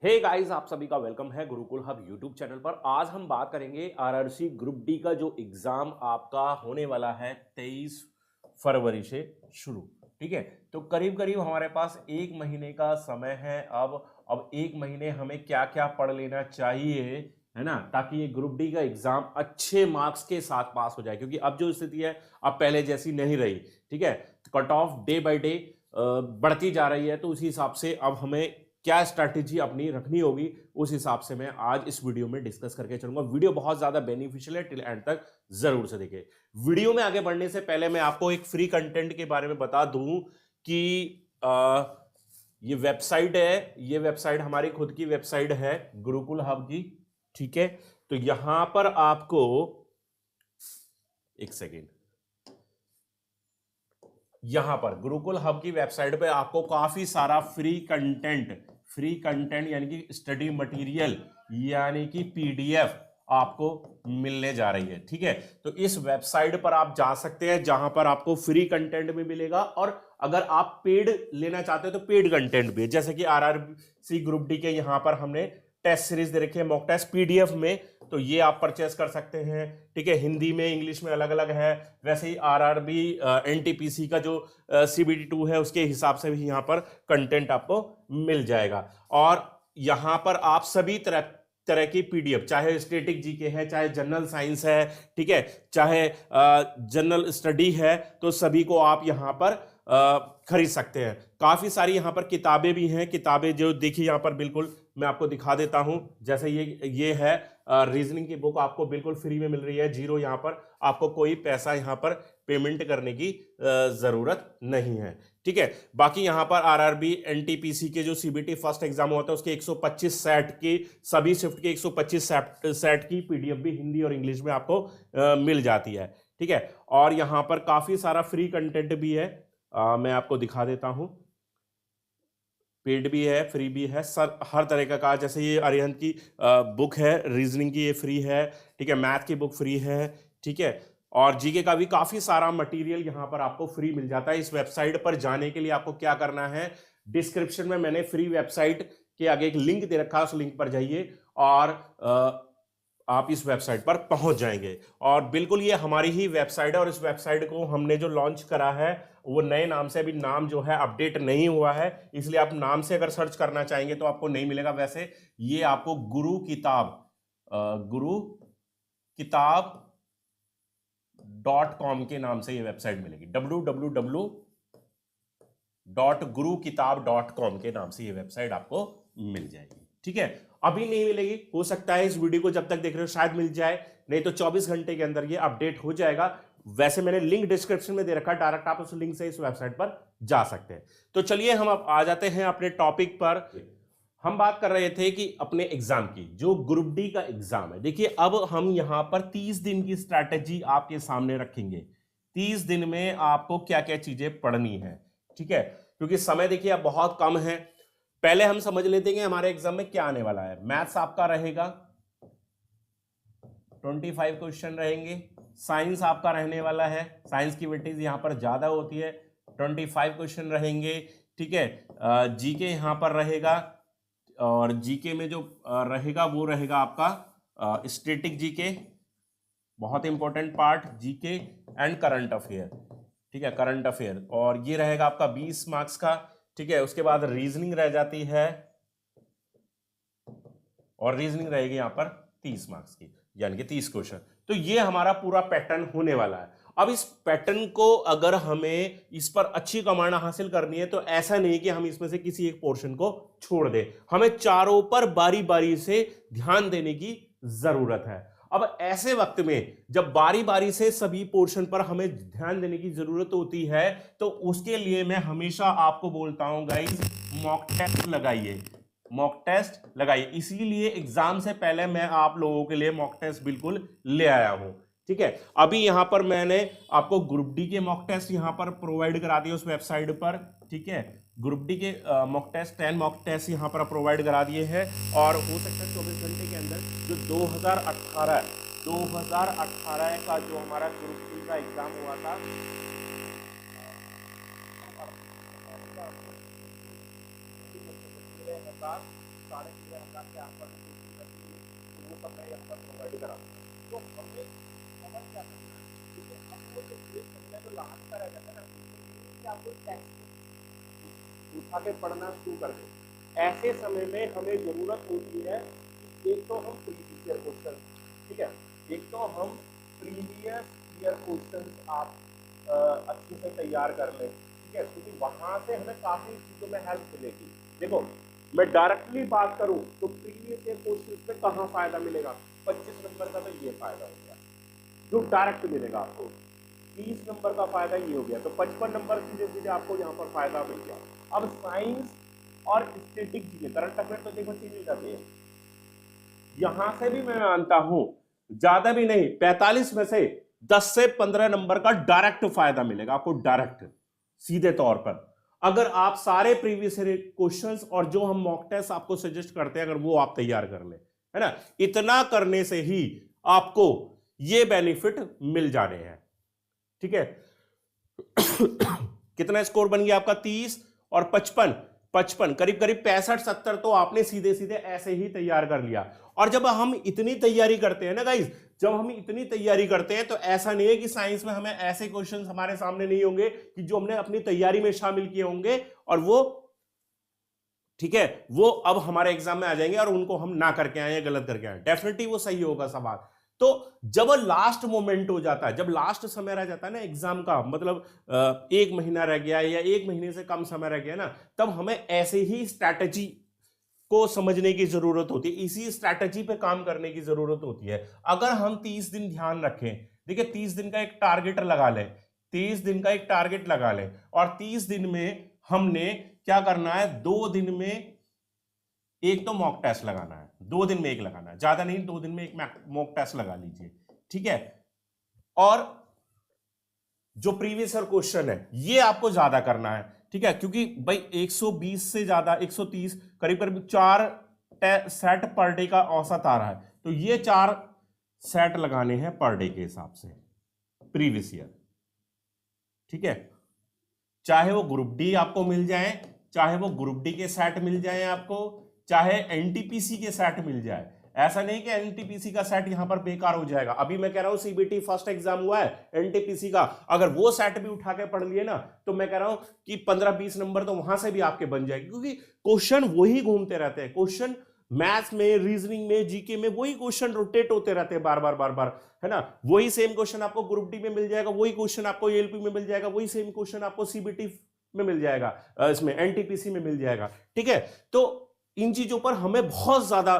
Hey guys, आप सभी का वेलकम है गुरुकुल हब यूट्यूब चैनल पर। आज हम बात करेंगे आरआरसी ग्रुप डी का जो एग्जाम आपका होने वाला है 23 फरवरी से शुरू। ठीक है, तो करीब करीब हमारे पास एक महीने का समय है। अब एक महीने हमें क्या क्या पढ़ लेना चाहिए, है ना, ताकि ये ग्रुप डी का एग्जाम अच्छे मार्क्स के साथ पास हो जाए, क्योंकि अब जो स्थिति है अब पहले जैसी नहीं रही। ठीक है, cut off day by day बढ़ती जा रही है, तो उसी हिसाब से अब हमें क्या स्ट्रैटेजी अपनी रखनी होगी, उस हिसाब से मैं आज इस वीडियो में डिस्कस करके चलूंगा। वीडियो बहुत ज्यादा बेनिफिशियल है, टिल एंड तक जरूर से देखें। वीडियो में आगे बढ़ने से पहले मैं आपको एक फ्री कंटेंट के बारे में बता दूं कि ये वेबसाइट है, ये वेबसाइट हमारी खुद की वेबसाइट है गुरुकुल हब की। ठीक है, तो यहां पर आपको एक सेकेंड, यहां पर गुरुकुल हब की वेबसाइट पे आपको काफी सारा फ्री कंटेंट यानी कि स्टडी मटेरियल यानी कि पीडीएफ आपको मिलने जा रही है। ठीक है, तो इस वेबसाइट पर आप जा सकते हैं जहां पर आपको फ्री कंटेंट भी मिलेगा, और अगर आप पेड लेना चाहते हो तो पेड कंटेंट भी है। जैसे कि आरआरसी ग्रुप डी के यहां पर हमने टेस्ट सीरीज दे रखी है, मॉक टेस्ट पीडीएफ में, तो ये आप परचेस कर सकते हैं। ठीक है, हिंदी में इंग्लिश में अलग अलग है। वैसे ही आरआरबी एनटीपीसी का जो सीबीटी 2 है उसके हिसाब से भी यहाँ पर कंटेंट आपको मिल जाएगा। और यहाँ पर आप सभी तरह तरह की पीडीएफ, चाहे स्टैटिक जीके है, चाहे जनरल साइंस है, ठीक है, चाहे जनरल स्टडी है, तो सभी को आप यहाँ पर खरीद सकते हैं। काफी सारी यहाँ पर किताबें भी हैं। किताबें जो देखिए यहाँ पर बिल्कुल मैं आपको दिखा देता हूं। जैसे ये है रीजनिंग की बुक, आपको बिल्कुल फ्री में मिल रही है, जीरो। यहाँ पर आपको कोई पैसा यहाँ पर पेमेंट करने की जरूरत नहीं है। ठीक है, बाकी यहाँ पर आरआरबी एनटीपीसी के जो सीबीटी फर्स्ट एग्जाम होता है उसके 125 सेट की, सभी शिफ्ट के 125 सेट की पीडीएफ भी हिंदी और इंग्लिश में आपको मिल जाती है। ठीक है, और यहाँ पर काफी सारा फ्री कंटेंट भी है। मैं आपको दिखा देता हूं, पेड भी है, फ्री भी है, सर हर तरह का। जैसे ये अरिहंत की बुक है रीजनिंग की, ये फ्री है। ठीक है, मैथ की बुक फ्री है। ठीक है, और जीके का भी काफी सारा मटेरियल यहाँ पर आपको फ्री मिल जाता है। इस वेबसाइट पर जाने के लिए आपको क्या करना है, डिस्क्रिप्शन में मैंने फ्री वेबसाइट के आगे एक लिंक दे रखा है, उस लिंक पर जाइए और आप इस वेबसाइट पर पहुंच जाएंगे। और बिल्कुल ये हमारी ही वेबसाइट है, और इस वेबसाइट को हमने जो लॉन्च करा है वो नए नाम से, अभी नाम जो है अपडेट नहीं हुआ है, इसलिए आप नाम से अगर सर्च करना चाहेंगे तो आपको नहीं मिलेगा। वैसे ये आपको गुरु किताब .com के नाम से ये वेबसाइट मिलेगी। www.gurukitab.com के नाम से ये वेबसाइट आपको मिल जाएगी। ठीक है, अभी नहीं मिलेगी, हो सकता है इस वीडियो को जब तक देख रहे हो शायद मिल जाए, नहीं तो 24 घंटे के अंदर ये अपडेट हो जाएगा। वैसे मैंने लिंक डिस्क्रिप्शन में दे रखा, डायरेक्ट आप उस लिंक से इस वेबसाइट पर जा सकते हैं। तो चलिए हम अब आ जाते हैं अपने टॉपिक पर। हम बात कर रहे थे कि अपने एग्जाम की, जो ग्रुप डी का एग्जाम है। देखिए, अब हम यहां पर 30 दिन की स्ट्रैटेजी आपके सामने रखेंगे। 30 दिन में आपको क्या क्या चीजें पढ़नी है। ठीक है, क्योंकि समय देखिए अब बहुत कम है। पहले हम समझ लेते हैं कि हमारे एग्जाम में क्या आने वाला है। मैथ्स आपका रहेगा 25 क्वेश्चन रहेंगे। साइंस आपका रहने वाला है, साइंस की वेटेज यहां पर ज्यादा होती है, 25 क्वेश्चन रहेंगे। ठीक है, जीके यहां पर रहेगा, और जीके में जो रहेगा वो रहेगा आपका स्टैटिक जीके, बहुत important part GK, and current affair. ठीक है, करंट अफेयर, और ये रहेगा आपका 20 मार्क्स का। ठीक है, उसके बाद रीजनिंग रह जाती है, और रीजनिंग रहेगी यहां पर 30 मार्क्स की, यानी कि 30 क्वेश्चन। तो ये हमारा पूरा पैटर्न होने वाला है। अब इस पैटर्न को अगर हमें इस पर अच्छी कमांड हासिल करनी है, तो ऐसा नहीं कि हम इसमें से किसी एक पोर्शन को छोड़ दें, हमें चारों पर बारी बारी से ध्यान देने की जरूरत है। अब ऐसे वक्त में जब बारी बारी से सभी पोर्शन पर हमें ध्यान देने की जरूरत होती है, तो उसके लिए मैं हमेशा आपको बोलता हूं गाइस, मॉक टेस्ट लगाइए, मॉक टेस्ट लगाइए। इसीलिए एग्जाम से पहले मैं आप लोगों के लिए मॉक टेस्ट बिल्कुल ले आया हूं। ठीक है, अभी यहां पर मैंने आपको ग्रुप डी के मॉक टेस्ट यहां पर प्रोवाइड करा दिए उस वेबसाइट पर। ठीक है, ग्रुप डी के मॉक टेस्ट 10 मॉक टेस्ट यहां पर प्रोवाइड करा दिए हैं, और हो सकता है 24 घंटे के अंदर जो 2018 का जो हमारा ग्रुप डी का एग्जाम हुआ था, 3,500 के आसपास तो वो सब मैं यहाँ पर प्रोवाइड करा दूंगा। तो हमें समझ क्या करना है, ठीक है। अब वो जो एक महीना जो लास्ट का रह जाता है ना, कि आपको टेक्स्ट उठा के पढ़ना शुरू कर दें। ऐसे समय में हमें जरूरत होती है कि एक तो हम प्रीवियस ईयर क्वेश्चन, ठीक है, एक तो हम प्रीवियस ईयर क्वेश्चन आप अच्छे से तैयार कर लें, ठीक है, क्योंकि वहां से हमें काफी चीजों में हेल्प मिलेगी। देखो मैं डायरेक्टली बात करूं तो प्रीवियस ईयर क्वेश्चन में कहाँ फायदा मिलेगा, 25 नंबर का तो ये फायदा हो गया जो डायरेक्ट मिलेगा आपको, 30 नंबर का फायदा ये हो गया, तो 55 नंबर सीधे सीधे आपको यहाँ पर फायदा मिल गया। अब साइंस और स्टैटिक चीजें, करंट अफेयर तो देखो बच्चे मिल जाते हैं, यहां से भी मैं मानता हूं ज्यादा भी नहीं, 45 में से 10 से 15 नंबर का डायरेक्ट फायदा मिलेगा आपको, डायरेक्ट सीधे तौर पर, अगर आप सारे प्रीवियस क्वेश्चंस और जो हम मॉक टेस्ट आपको सजेस्ट करते हैं अगर वो आप तैयार कर ले, है ना। इतना करने से ही आपको ये बेनिफिट मिल जाने हैं, ठीक है। कितना स्कोर बन गया आपका, 30 और 55 करीब करीब 65-70 तो आपने सीधे सीधे ऐसे ही तैयार कर लिया। और जब हम इतनी तैयारी करते हैं ना गाइस, जब हम इतनी तैयारी करते हैं तो ऐसा नहीं है कि साइंस में हमें ऐसे क्वेश्चन हमारे सामने नहीं होंगे कि जो हमने अपनी तैयारी में शामिल किए होंगे और वो, ठीक है, वो अब हमारे एग्जाम में आ जाएंगे और उनको हम ना करके आए या गलत करके आए, डेफिनेटली वो सही होगा सवाल। तो जब लास्ट मोमेंट हो जाता है, जब लास्ट समय रह जाता है ना एग्जाम का, मतलब 1 महीना रह गया या 1 महीने से कम समय रह गया ना, तब हमें ऐसे ही स्ट्रैटेजी को समझने की जरूरत होती है, इसी स्ट्रैटेजी पे काम करने की जरूरत होती है। अगर हम 30 दिन ध्यान रखें, देखिए 30 दिन का एक टारगेट लगा लें, 30 दिन का एक टारगेट लगा लें और 30 दिन में हमने क्या करना है, 2 दिन में एक तो मॉक टेस्ट लगाना है, 2 दिन में एक लगाना है, ज्यादा नहीं, 2 दिन में एक मॉक टेस्ट लगा लीजिए, ठीक है। और जो प्रीवियस ईयर क्वेश्चन है ये आपको ज्यादा करना है, ठीक है, क्योंकि भाई 120 से ज्यादा 130 करीब करीब 4 सेट पर डे का औसत आ रहा है, तो ये 4 सेट लगाने हैं पर डे के हिसाब से प्रीवियस ईयर, ठीक है। चाहे वो ग्रुप डी आपको मिल जाए, चाहे वो ग्रुप डी के सेट मिल जाए आपको, चाहे एनटीपीसी के सेट मिल जाए, ऐसा नहीं कि एनटीपीसी का सेट यहां पर बेकार हो जाएगा। अभी मैं कह रहा हूं सीबीटी फर्स्ट एग्जाम हुआ है एनटीपीसी का, अगर वो सेट भी उठा के पढ़ लिए ना तो मैं कह रहा हूं कि 15-20 नंबर तो वहां से भी आपके बन जाएंगे, क्योंकि क्वेश्चन वही घूमते रहते हैं, क्वेश्चन मैथ्स में, रीजनिंग में, जीके में वही क्वेश्चन रोटेट होते रहते हैं बार बार, है ना। वही सेम क्वेश्चन आपको ग्रुप डी में मिल जाएगा, वही क्वेश्चन आपको एलपी में मिल जाएगा, वही सेम क्वेश्चन आपको सीबीटी में मिल जाएगा, इसमें एनटीपीसी में मिल जाएगा, ठीक है। तो इन चीजों पर हमें बहुत ज्यादा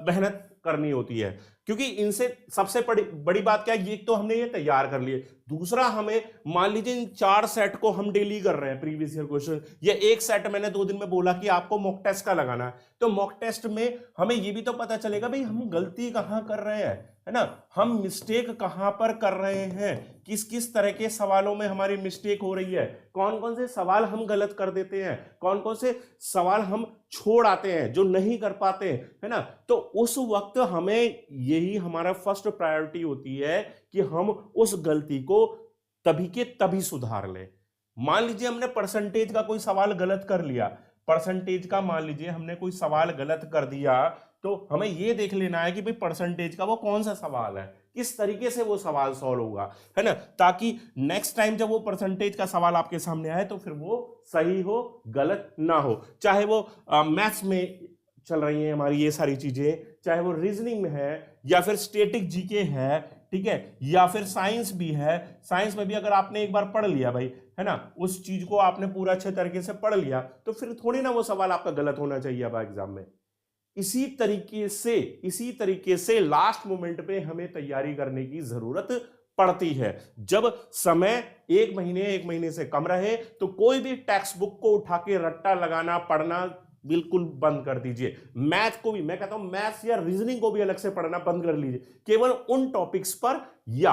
मेहनत करनी होती है, क्योंकि इनसे सबसे बड़ी बात क्या है, ये तो हमने ये तैयार कर लिए, दूसरा हमें मान लीजिए इन 4 सेट को हम डेली कर रहे हैं प्रीवियस ईयर क्वेश्चन, या एक सेट मैंने 2 दिन में बोला कि आपको मॉक टेस्ट का लगाना है, तो मॉक टेस्ट में हमें ये भी तो पता चलेगा भाई हम गलती कहां कर रहे हैं, है ना, हम मिस्टेक कहां पर कर रहे हैं, किस किस तरह के सवालों में हमारी मिस्टेक हो रही है, कौन कौन से सवाल हम गलत कर देते हैं, कौन कौन से सवाल हम छोड़ आते हैं जो नहीं कर पाते, है ना। तो उस वक्त हमें यही हमारा फर्स्ट प्रायोरिटी होती है कि हम उस गलती को तभी के तभी सुधार ले। मान लीजिए हमने परसेंटेज का कोई सवाल गलत कर लिया, परसेंटेज का मान लीजिए हमने कोई सवाल गलत कर दिया, तो हमें यह देख लेना है कि भाई परसेंटेज का वो कौन सा सवाल है, किस तरीके से वो सवाल सॉल्व होगा, है ना, ताकि नेक्स्ट टाइम जब वो परसेंटेज का सवाल आपके सामने आए तो फिर वो सही हो, गलत ना हो। चाहे वो मैथ्स में चल रही है हमारी ये सारी चीजें, चाहे वो रीजनिंग में है या फिर स्टैटिक जीके है, ठीक है, या फिर साइंस भी है, साइंस में भी अगर आपने एक बार पढ़ लिया भाई, है ना, उस चीज को आपने पूरा अच्छे तरीके से पढ़ लिया तो फिर थोड़ी ना वो सवाल आपका गलत होना चाहिए अब एग्जाम में। इसी तरीके से लास्ट मोमेंट पे हमें तैयारी करने की जरूरत पड़ती है। जब समय 1 महीने से कम रहे तो कोई भी टेक्स्ट बुक को उठा के रट्टा लगाना, पढ़ना बिल्कुल बंद कर दीजिए। मैथ को भी, मैं कहता हूं मैथ्स या रीजनिंग को भी अलग से पढ़ना बंद कर लीजिए, केवल उन टॉपिक्स पर या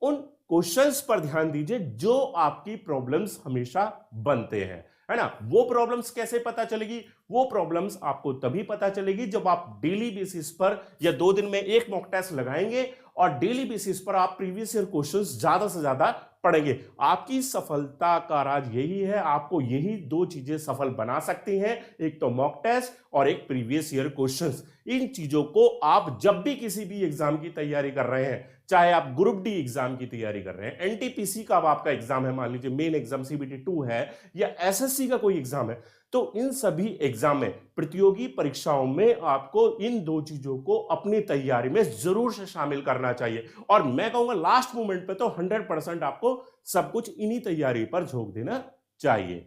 उन क्वेश्चंस पर ध्यान दीजिए जो आपकी प्रॉब्लम्स हमेशा बनते हैं, है ना। वो प्रॉब्लम्स कैसे पता चलेगी, वो प्रॉब्लम्स आपको तभी पता चलेगी जब आप डेली बेसिस पर या 2 दिन में एक मॉक टेस्ट लगाएंगे और डेली बेसिस पर आप प्रीवियस ईयर क्वेश्चंस ज्यादा से ज्यादा पढ़ेंगे। आपकी सफलता का राज यही है, आपको यही दो चीजें सफल बना सकती हैं, एक तो मॉक टेस्ट और एक प्रीवियस ईयर क्वेश्चंस। इन चीजों को आप जब भी किसी भी एग्जाम की तैयारी कर रहे हैं, चाहे आप ग्रुप डी एग्जाम की तैयारी कर रहे हैं, एनटीपीसी का अब आपका एग्जाम है, मान लीजिए मेन एग्जाम सीबीटी 2 है, या एसएससी का कोई एग्जाम है, तो इन सभी एग्जाम में, प्रतियोगी परीक्षाओं में आपको इन दो चीजों को अपनी तैयारी में जरूर से शामिल करना चाहिए। और मैं कहूंगा लास्ट मोमेंट पे तो 100% आपको सब कुछ इन्हीं तैयारी पर झोंक देना चाहिए।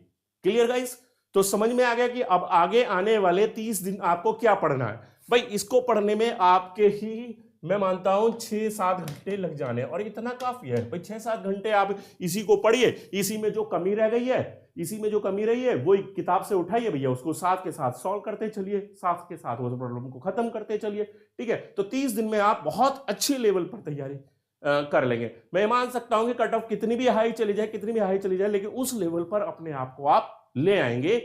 Clear guys? तो समझ में आ गया कि अब आगे आने वाले 30 दिन आपको क्या पढ़ना है। भाई इसको पढ़ने में आपके ही मैं मानता हूं 6-7 घंटे लग जाने, और इतना काफी है भाई। 6-7 घंटे आप इसी को पढ़िए, इसी में जो कमी रह गई है, इसी में जो कमी रही है वही किताब से उठाइए भैया, उसको साथ के साथ सॉल्व करते चलिए, साथ के साथ उस प्रॉब्लम को खत्म करते चलिए। ठीक है, तो 30 दिन में आप बहुत अच्छे लेवल पर तैयारी कर लेंगे। मैं मान सकता हूं कि कट ऑफ कितनी भी हाई चली जाए, कितनी भी हाई चली जाए, लेकिन उस लेवल पर अपने आप को आप ले आएंगे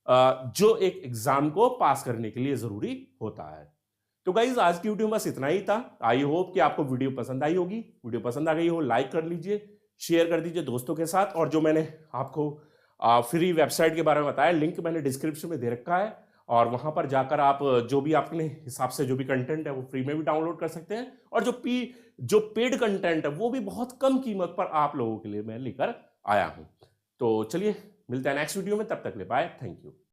जो एक एग्जाम को पास करने के लिए जरूरी होता है। तो गाइज आज की वीडियो में बस इतना ही था। आई होप कि आपको वीडियो पसंद आई होगी। वीडियो पसंद आ गई हो लाइक कर लीजिए, शेयर कर दीजिए दोस्तों के साथ, और जो मैंने आपको फ्री वेबसाइट के बारे में बताया, लिंक मैंने डिस्क्रिप्शन में दे रखा है, और वहां पर जाकर आप जो भी अपने हिसाब से जो भी कंटेंट है वो फ्री में भी डाउनलोड कर सकते हैं, और जो पेड कंटेंट है वो भी बहुत कम कीमत पर आप लोगों के लिए मैं लेकर आया हूं। तो चलिए मिलते हैं नेक्स्ट वीडियो में, तब तक ले बाय, थैंक यू।